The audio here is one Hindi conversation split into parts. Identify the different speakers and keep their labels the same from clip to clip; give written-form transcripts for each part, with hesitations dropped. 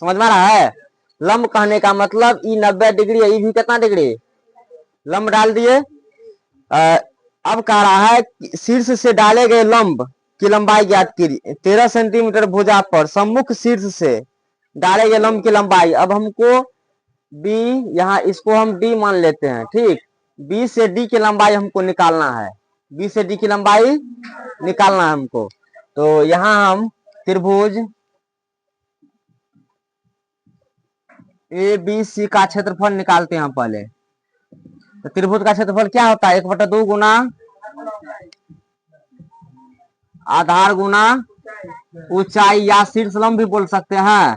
Speaker 1: समझ में आ रहा है? लंब कहने का मतलब ई 90 डिग्री है, ई भी कितना डिग्री, लंब डाल दिए। अब कह रहा है शीर्ष से डाले गए लंब की लंबाई ज्ञात कीजिए। 13 सेंटीमीटर भुजा पर सम्मुख शीर्ष से डाले गए लंब की लंबाई। अब हमको बी, यहाँ इसको हम डी मान लेते हैं, ठीक। बी से डी की लंबाई हमको निकालना है, बी से डी की लंबाई निकालना है हमको। तो यहाँ हम त्रिभुज ए बी सी का क्षेत्रफल निकालते हैं पहले। तो त्रिभुज का क्षेत्रफल क्या होता है, 1/2 गुना आधार गुना ऊंचाई, या शीर्ष लंब भी बोल सकते हैं।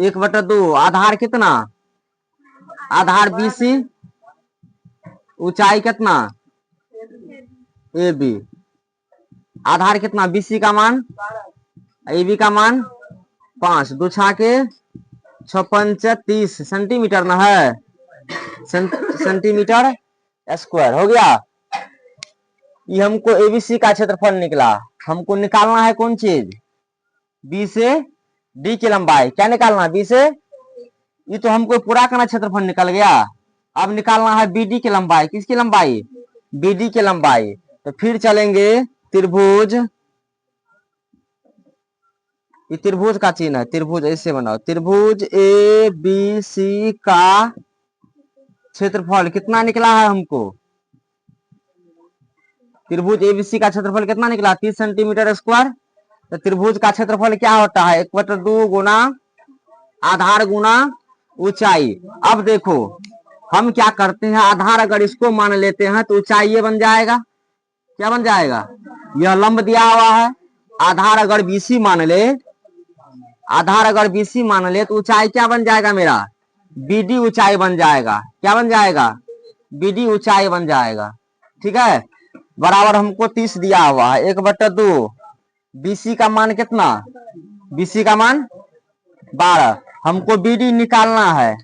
Speaker 1: 1/2 आधार कितना, आधार बीसी, ऊंचाई कितना ए बी, आधार कितना बीसी का मान, ए बी का मान 5, 2 छाके 6 पंच 30 सेंटीमीटर ना है, सेंटीमीटर स्क्वायर हो गया। ये हमको एबीसी का क्षेत्रफल निकला। हमको निकालना है कौन चीज, बी से डी की लंबाई। क्या निकालना है, बी से, ये तो हमको पूरा करना क्षेत्रफल निकल गया। अब निकालना है बीडी की लंबाई। किसकी लंबाई, बीडी की लंबाई। तो फिर चलेंगे त्रिभुज, ये त्रिभुज का चिन्ह है, त्रिभुज ऐसे बनाओ, त्रिभुज ए बी सी का क्षेत्रफल कितना निकला है हमको, त्रिभुज एबीसी का क्षेत्रफल कितना निकला, 30 सेंटीमीटर स्क्वायर। तो त्रिभुज का क्षेत्रफल क्या होता है, 1/2 गुना आधार गुना ऊंचाई। अब देखो हम क्या करते हैं, आधार अगर इसको मान लेते हैं तो ऊंचाई ये बन जाएगा, क्या बन जाएगा, यह लंब दिया हुआ है। आधार अगर बीसी मान ले, आधार अगर बीसी मान ले तो ऊंचाई क्या बन जाएगा मेरा, बीडी ऊंचाई बन जाएगा। क्या बन जाएगा, बीडी ऊंचाई बन जाएगा, ठीक है। बराबर हमको 30 दिया हुआ है, 1/2 बीसी का मान कितना, बीसी का मान 12। हमको बीडी निकालना है,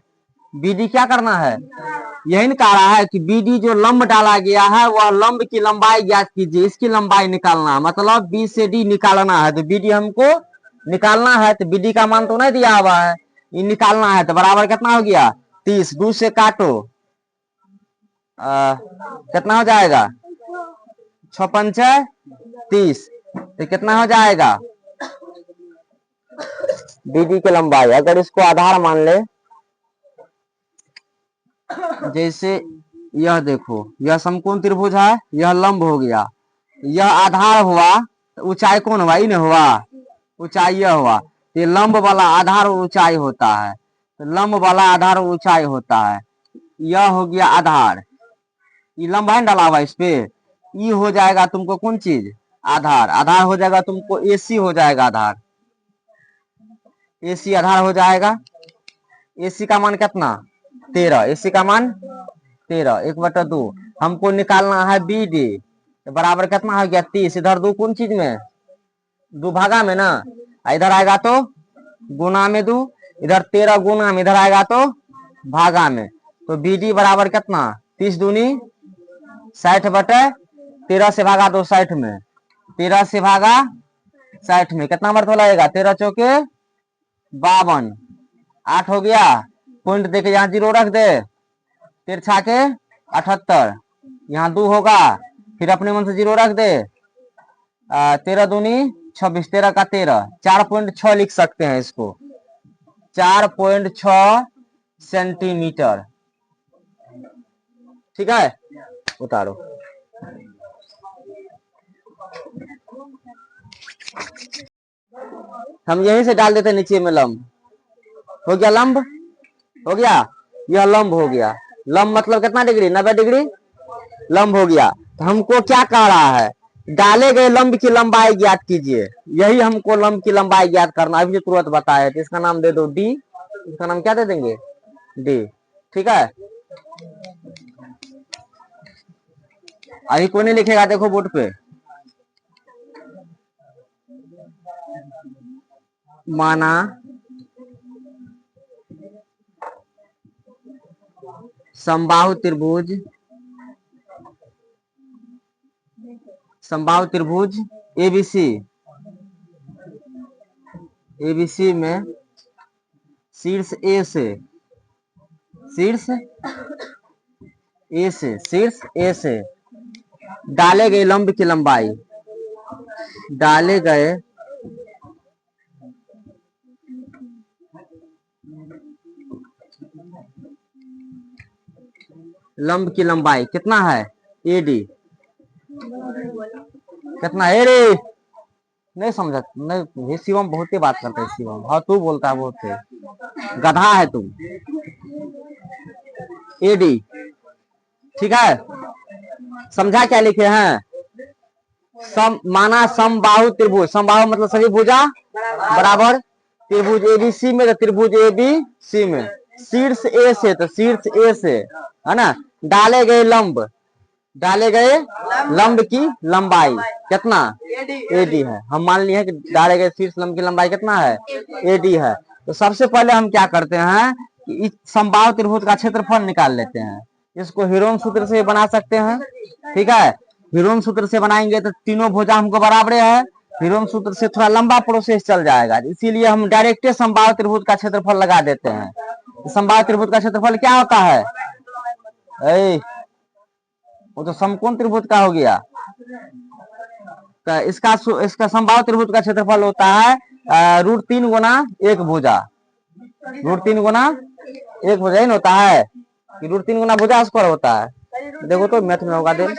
Speaker 1: बीडी क्या करना है, यही निकाला है कि बीडी जो लंब डाला गया है वह लंब की लंबाई ज्ञात कीजिए, इसकी लंबाई निकालना है। मतलब बी से डी निकालना है, तो बीडी हमको निकालना है। तो बीडी का मान तो नहीं दिया हुआ है, ये निकालना है। तो बराबर कितना हो गया 30, 2 से काटो, कितना हो जाएगा 6 पंच 30, तो कितना हो जाएगा बीडी की लंबाई। अगर इसको आधार मान ले, जैसे यह देखो, यह समकोण त्रिभुज है, यह लंब हो गया, यह आधार हुआ, ऊंचाई कौन हुआ, इन हुआ, ऊंचाई यह हुआ। ये लंब वाला आधार ऊंचाई होता है, तो लंब वाला आधार ऊंचाई होता है। यह हो गया आधार, ये लंब है डाला हुआ इस पे, ये हो जाएगा तुमको कौन चीज, आधार। आधार हो जाएगा तुमको एसी हो जाएगा, आधार एसी आधार हो जाएगा। एसी का मान कितना 13, एसी का मान 13, 1/2। हमको निकालना है बी डी, बराबर कितना हो गया 30। इधर 2 कौन चीज में, 2 भागा में ना, इधर आएगा तो गुना में 2, इधर 13 गुना में, इधर आएगा तो भागा में। तो बी डी बराबर कितना 30 दूनी 60/13 से भागा 2 60 में, 13 से भागा 60 में कितना मर्द लगेगा, 13 चौके 52, 8 हो गया। पॉइंट देके यहाँ 0 रख दे, 13 के 78, यहाँ 2 होगा, फिर अपने मन से 0 रख दे, 13 दूनी 26, 13 का 13, 4.6 लिख सकते हैं इसको, 4.6 सेंटीमीटर, ठीक है। उतारो, हम यहीं से डाल देते नीचे में लंब, हो गया लंब, हो गया, यह लंब हो गया। लंब मतलब कितना डिग्री, 90 डिग्री लंब हो गया। तो हमको क्या कह रहा है, डाले गए लंब की लंबाई ज्ञात कीजिए। यही हमको लंब की लंबाई ज्ञात करना, अभी तुरंत बताया। तो इसका नाम दे दो डी, इसका नाम क्या दे देंगे, डी, ठीक है। अभी कोई नहीं लिखेगा, देखो बोर्ड पे, माना समबाहु त्रिभुज, समबाहु त्रिभुज एबीसी, एबीसी में शीर्ष ए से, शीर्ष ए से, शीर्ष ए से डाले गए लंब की लंबाई, डाले गए लंब की लंबाई कितना है, एडी। कितना है रे, नहीं समझा नहीं, शिवम बहुत ही बात करता है शिवम। हाँ तू बोलता है बहुत है, गधा है तुम। एडी, ठीक है। समझा क्या लिखे हैं, सम माना समबाहु त्रिभुज, समबाहु मतलब सभी भुजा बराबर, त्रिभुज एबीसी में तो त्रिभुज एबीसी में शीर्ष ए से, तो शीर्ष ए से है ना, डाले गए लंब, डाले गए लंब की लंबाई कितना, एडी है। हम मान लिए कि डाले गए शीर्ष लंब की लंबाई कितना है, एडी है। तो सबसे पहले हम क्या करते हैं कि इस समबाहु त्रिभुज का क्षेत्रफल निकाल लेते हैं। इसको हीरोन सूत्र से बना सकते हैं, ठीक है। हीरोन सूत्र से बनाएंगे तो तीनों भुजा हमको बराबर है, हीरोन सूत्र से थोड़ा लंबा प्रोसेस चल जाएगा, इसीलिए हम डायरेक्ट समबाहु त्रिभुज का क्षेत्रफल लगा देते हैं। समबाहु त्रिभुज का क्षेत्रफल क्या होता है, वो तो समकोण त्रिभुज का हो गया। तो इसका समबाहु त्रिभुज का क्षेत्रफल होता है √3 गुना एक भुजा, √3 गुना एक भुजा ही होता है कि √3 गुना भुजा स्क्वायर होता है। देखो तो मैथ में होगा, देख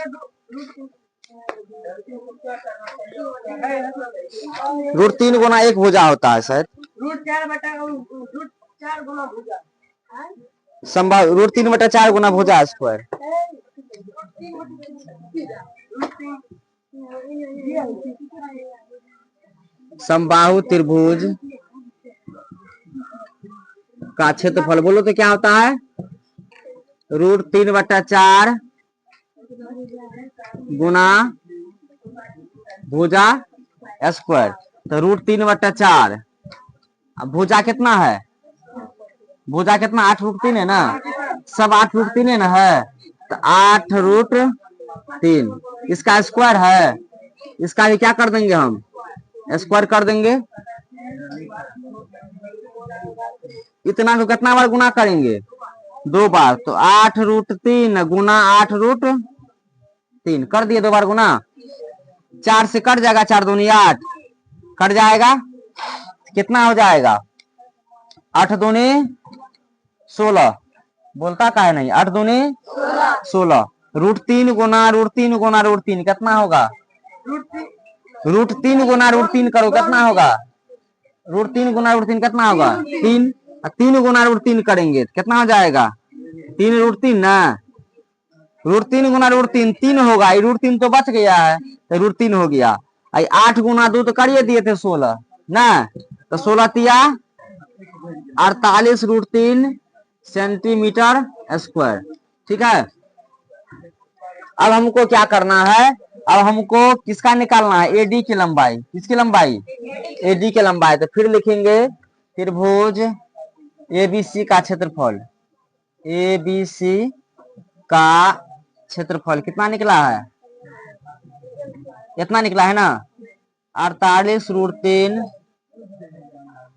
Speaker 1: √3 गुना एक भुजा होता है शायद, समबाहु √3/4 गुना भुजा स्क्वायर। समबाहु त्रिभुज का क्षेत्रफल बोलो तो क्या होता है, √3/4 गुना भुजा स्क्वायर। तो √3/4, अब भुजा कितना है, भुजा कितना 8√3 है ना, सब 8√3 है ना है, तो 8√3 इसका स्क्वायर है, इसका भी क्या कर देंगे हम, स्क्वायर कर देंगे। इतना को कितना बार गुना करेंगे, 2 बार, तो 8√3 गुना 8√3 कर दिए, 2 बार गुना, 4 से कट जाएगा, 4 दूनी 8 कट जाएगा, कितना हो जाएगा 8 दूनी 16, बोलता का है नहीं, 8 दूनी 16, √3 गुना √3 गुना √3 कितना होगा, √3 गुना √3 करो कितना होगा, √3 गुना √3 कितना होगा 3, 3 गुना √3 करेंगे कितना हो जाएगा 3√3 ना, √3 गुना √3 3 होगा, √3 तो बच गया है तो √3 हो गया। 8 गुना 2 तो करिए दिए थे 16 ना, तो 16 तिया 48 √3 सेंटीमीटर स्क्वायर, ठीक है। अब हमको क्या करना है, अब हमको किसका निकालना है, एडी की लंबाई, किसकी लंबाई, एडी की लंबाई। तो फिर लिखेंगे त्रिभुज एबीसी का क्षेत्रफल, एबीसी का क्षेत्रफल कितना निकला है, इतना निकला है ना, 48 √3,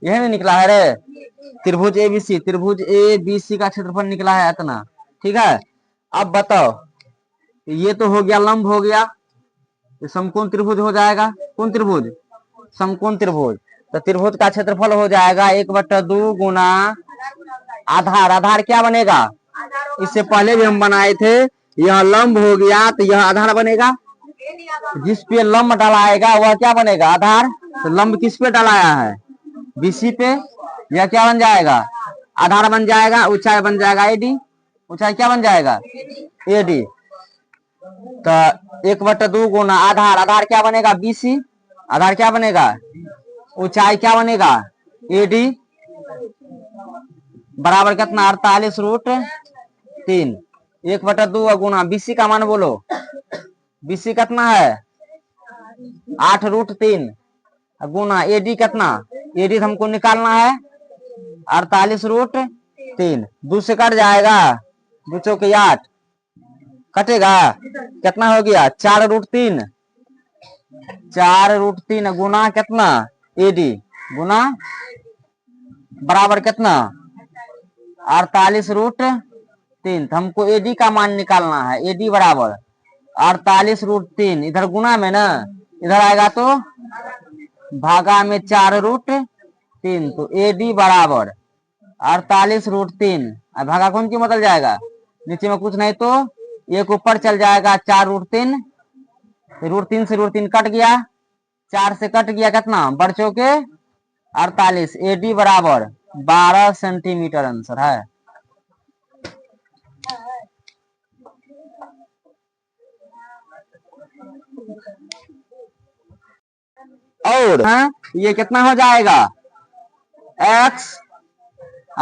Speaker 1: यही नहीं निकला है रे, त्रिभुज एबीसी, त्रिभुज एबीसी का क्षेत्रफल निकला है इतना, ठीक है। अब बताओ, ये तो हो गया लंब हो गया, समकोण त्रिभुज हो जाएगा, कौन त्रिभुज, समकोण त्रिभुज। तो त्रिभुज का क्षेत्रफल हो जाएगा 1/2 गुना आधार, आधार क्या बनेगा, इससे पहले भी हम बनाए थे, यह लंब हो गया तो यह आधार बनेगा, जिस पे लंब डलाएगा वह क्या बनेगा, आधार। तो लंब किस पे डलाया है, बीसी पे, यह क्या बन जाएगा, आधार बन जाएगा, ऊंचाई बन जाएगा एडी, ऊंचाई क्या बन जाएगा एडी। तो 1/2 गुना आधार, आधार क्या बनेगा बीसी, आधार क्या बनेगा, ऊंचाई क्या बनेगा एडी, बराबर कितना 48 √3, 1/2 गुना बीसी का मान बोलो, बीसी कितना है 8√3 गुना एडी कितना, एडी हमको निकालना है 48 √3, 2 से कट जाएगा, 2 चौके 8 कटेगा, कितना हो गया 4√3, 4√3 गुना कितना एडी, गुना बराबर कितना 48√3। तो हमको एडी का मान निकालना है। एडी बराबर 48√3, इधर गुना में ना, इधर आएगा तो भागा में 4√3। तो एडी बराबर 48√3, भागा कौन की बदल जाएगा, नीचे में कुछ नहीं तो एक ऊपर चल जाएगा 4√3। √3 से √3 कट गया, 4 से कट गया, कितना बढ़ चौके 48। एडी बराबर 12 सेंटीमीटर आंसर है। और ये कितना हो जाएगा, x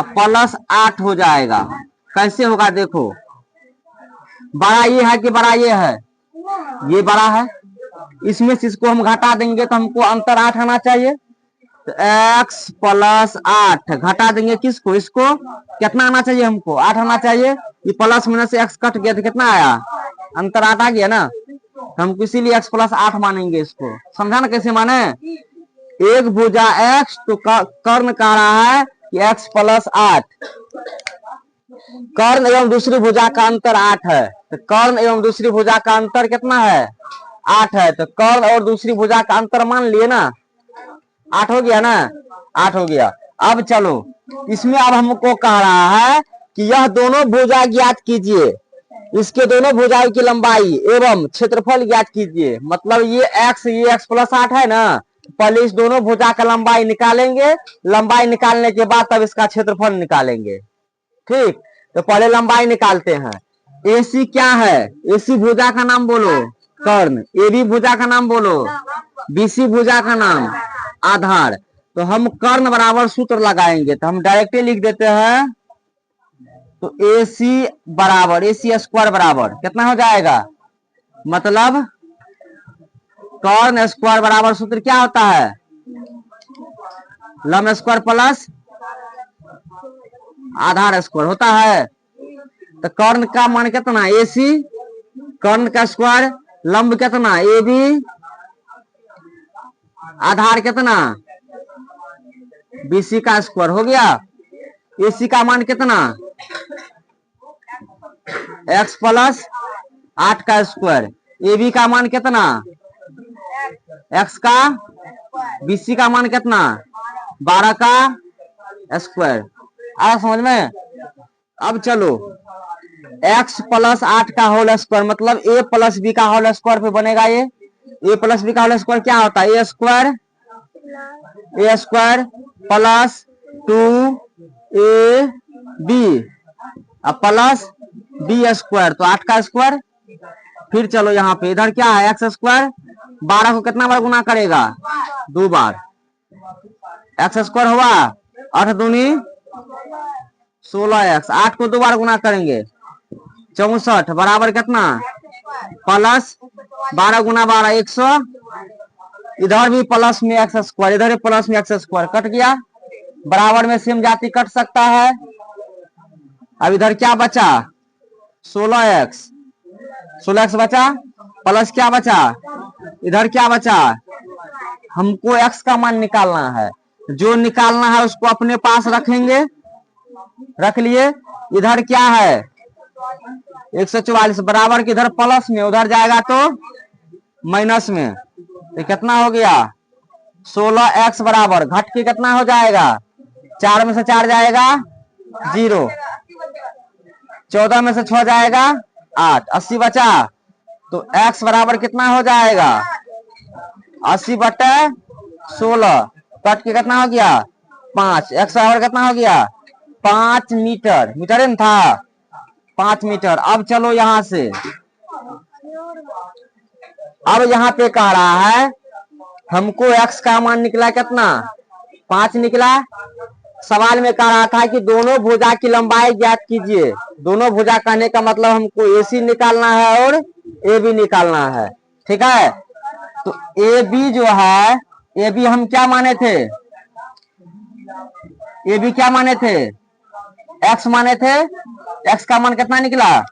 Speaker 1: प्लस 8 हो जाएगा। कैसे होगा देखो, बड़ा ये है कि बड़ा ये है, ये बड़ा है, इसमें से इसको हम घटा देंगे तो हमको अंतर 8 आना चाहिए। तो x प्लस 8 घटा देंगे किसको, इसको, कितना आना चाहिए हमको, 8 आना चाहिए। ये प्लस में से x कट गया तो कितना आया, अंतर 8 आ गया ना। हम इसीलिए x प्लस 8 मानेंगे इसको। समझा ना कैसे माने, एक भुजा x तो कर्ण कह रहा है कि x प्लस 8, कर्ण एवं दूसरी भुजा का अंतर 8 है। तो कर्ण एवं दूसरी भुजा का अंतर कितना है, 8 है। तो कर्ण और दूसरी भुजा का अंतर मान लिए ना, 8 हो गया ना, 8 हो गया। अब चलो इसमें अब हमको कह रहा है कि यह दोनों भुजा ज्ञात कीजिए, इसके दोनों भुजाओं की लंबाई एवं क्षेत्रफल ज्ञात कीजिए। मतलब ये x प्लस 8 है ना, पहले इस दोनों भुजा का लंबाई निकालेंगे, लंबाई निकालने के बाद तब इसका क्षेत्रफल निकालेंगे। ठीक, तो पहले लंबाई निकालते हैं। AC क्या है, AC भुजा का नाम बोलो कर्ण, AB भुजा का नाम बोलो, BC भुजा का नाम आधार। तो हम कर्ण बराबर सूत्र लगाएंगे, तो हम डायरेक्टली लिख देते हैं। तो AC बराबर AC स्क्वायर बराबर कितना हो जाएगा, मतलब कर्ण स्क्वायर बराबर सूत्र क्या होता है, लंब स्क्वायर प्लस आधार स्क्वायर होता है। तो कर्ण का मान कितना AC, कर्ण का स्क्वायर, लंब कितना AB, आधार कितना BC का स्क्वायर हो गया। AC का मान कितना x प्लस 8 का स्क्वायर, AB का मान कितना x का, BC का मान कितना 12 का स्क्वायर। आया समझ में। अब चलो x प्लस 8 का होल स्क्वायर मतलब a प्लस b का होल स्क्वायर पे बनेगा। ये a प्लस b का होल स्क्वायर क्या होता है, a square plus 2ab plus b square, तो 8 का स्क्वायर। फिर चलो यहाँ पे इधर क्या है, एक्स स्क्वायर, 12 को कितना बार गुना करेगा, 2 बार, एक्स स्क्वायर हुआ 8 दूनी 16x, 8 को 2 बार गुना करेंगे 64 बराबर कितना प्लस 12 गुना 12 100, इधर भी प्लस में एक्स स्क्वायर, इधर भी प्लस में एक्स स्क्वायर, कट गया। बराबर में सेम जाति कट सकता है। अब इधर क्या बचा 16x, 16x बचा, प्लस क्या बचा, इधर क्या बचा, हमको x का मान निकालना है। जो निकालना है उसको अपने पास रखेंगे, रख लिए। इधर क्या है 144 बराबर कि इधर प्लस में, उधर जाएगा तो माइनस में। तो कितना हो गया 16x बराबर घट के कितना हो जाएगा, 4 में से 4 जाएगा 0, 14 में से 6 जाएगा 8, 80 बचा। तो x बराबर कितना हो जाएगा 80/16, कट के कितना हो गया 5, x बराबर कितना हो गया 5 मीटर, मीटर में था 5 मीटर। अब चलो यहां से, अब यहाँ पे कह रहा है हमको x का मान निकला कितना 5 निकला। सवाल में कह रहा था कि दोनों भुजा की लंबाई ज्ञात कीजिए। दोनों भुजा कहने का मतलब हमको AC निकालना है और AB निकालना है, ठीक है। तो AB जो है, AB हम क्या माने थे, AB क्या माने थे, x माने थे। x का मान कितना निकला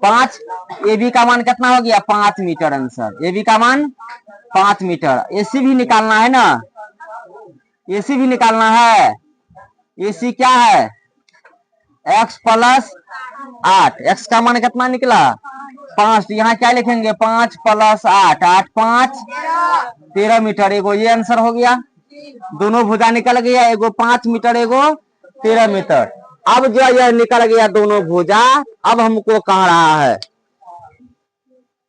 Speaker 1: 5, AB का मान कितना हो गया 5 मीटर आंसर। AB का मान 5 मीटर। AC भी निकालना है ना, AC भी निकालना है। AC क्या है x प्लस 8, x का मान कितना निकला 5, तो यहाँ क्या लिखेंगे 5 प्लस 8, 8 5 13 मीटर, एगो ये आंसर हो गया। दोनों भुजा निकल गया, एगो 5 मीटर एगो 13 मीटर। अब जो यह निकल गया दोनों भुजा, अब हमको कह रहा है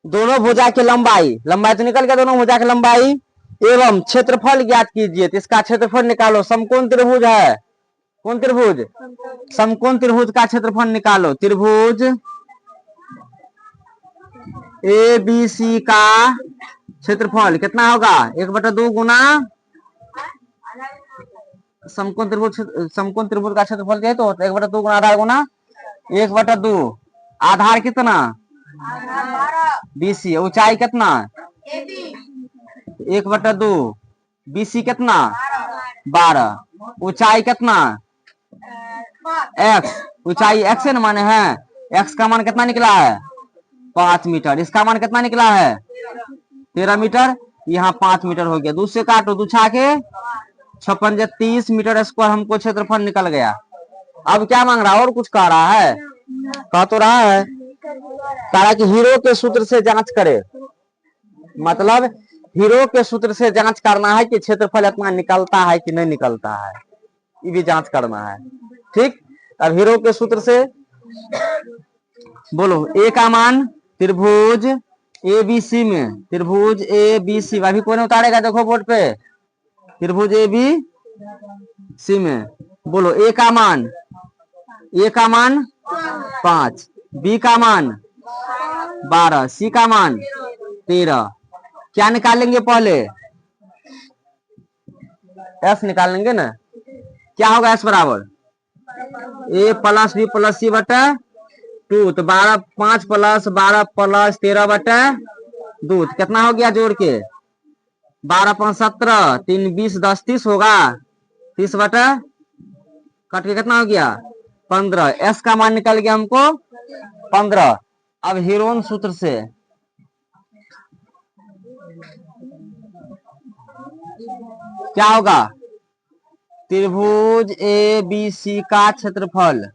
Speaker 1: दोनों भुजा की लंबाई, लंबाई तो निकल गया दोनों भुजा की लंबाई एवं क्षेत्रफल ज्ञात कीजिए। तो इसका क्षेत्रफल निकालो। समकोण त्रिभुज है, कौन त्रिभुज, समकोण त्रिभुज का क्षेत्रफल निकालो। त्रिभुज ए बी सी का क्षेत्रफल कितना होगा 1/2 गुना समकोण त्रिभुज का क्षेत्रफल जो है तो 1/2 गुना आधार गुना 1/2। आधार कितना BC, ऊंचाई कितना 1/2, BC कितना 12, ऊंचाई कितना x, ऊंचाई x न माने है, x का मान कितना निकला है 5 मीटर, इसका मान कितना निकला है 13 मीटर, यहाँ 5 मीटर हो गया। दूसरे काटो, दो छाके 56 30 मीटर स्क्वायर हमको क्षेत्रफल निकल गया। अब क्या मांग रहा है और कुछ कह रहा है, कह तो रहा है तारा कि हीरो के सूत्र से जांच करे, मतलब हीरो के सूत्र से जांच करना है कि क्षेत्रफल इतना निकलता है कि नहीं निकलता है, ये भी जांच करना है। ठीक, अब हीरो के सूत्र से बोलो ए का मान त्रिभुज ABC में, त्रिभुज ABC अभी कौन उतारेगा देखो बोर्ड पे, त्रिभुज ABC में बोलो ए का मान 5, B का मान 12, C का मान 13। क्या निकालेंगे पहले S निकालेंगे ना, क्या होगा S बराबर A plus B plus C बटा 2, तो 12 5 प्लस 12 प्लस 13/2, कितना हो गया जोड़ के 12 5 17, 3 20 10 30 होगा, 30 बटा कट के कितना हो गया 15। S का मान निकल गया हमको 15। अब हीरोन सूत्र से क्या होगा त्रिभुज ABC का क्षेत्रफल,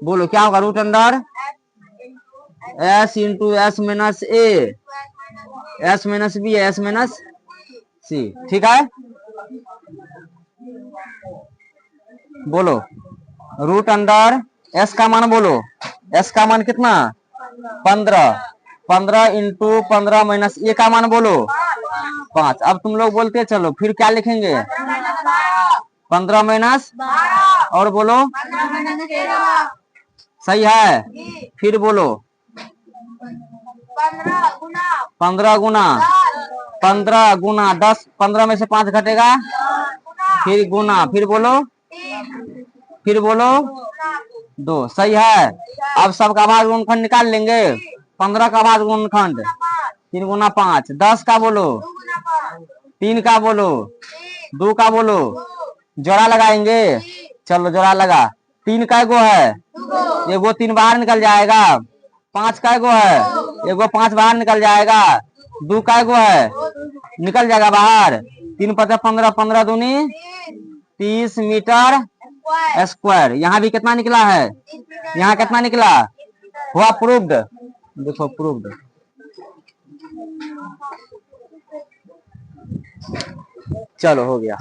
Speaker 1: बोलो क्या होगा √under S into S minus A, S minus B, S minus C। ठीक है, बोलो √अंडर S का मान, बोलो S का मान कितना 15, 15 इंटू 15 माइनस A का मान बोलो 5। अब तुम लोग बोलते चलो फिर क्या लिखेंगे 15 माइनस और बोलो सही है, फिर बोलो 15 गुना 10, 15 में से 5 घटेगा, फिर गुना, फिर बोलो 2। सही है। अब सबका भाग गुणनखंड निकाल लेंगे। 15 का भाग गुणनखंड 3 गुना 5, 10 का बोलो 3 का बोलो 2 का बोलो, जोड़ा लगाएंगे, चलो जोड़ा लगा। 3 का एगो है, एगो 3 बाहर निकल जाएगा, 5 का एगो है, एगो 5 बाहर निकल जाएगा, 2 का एगो है निकल जाएगा बाहर, 3 5 15, 15 दूनी 30 मीटर स्क्वायर। यहाँ भी कितना निकला है, यहाँ कितना निकला हुआ प्रूव्ड, देखो प्रूव्ड। चलो हो गया।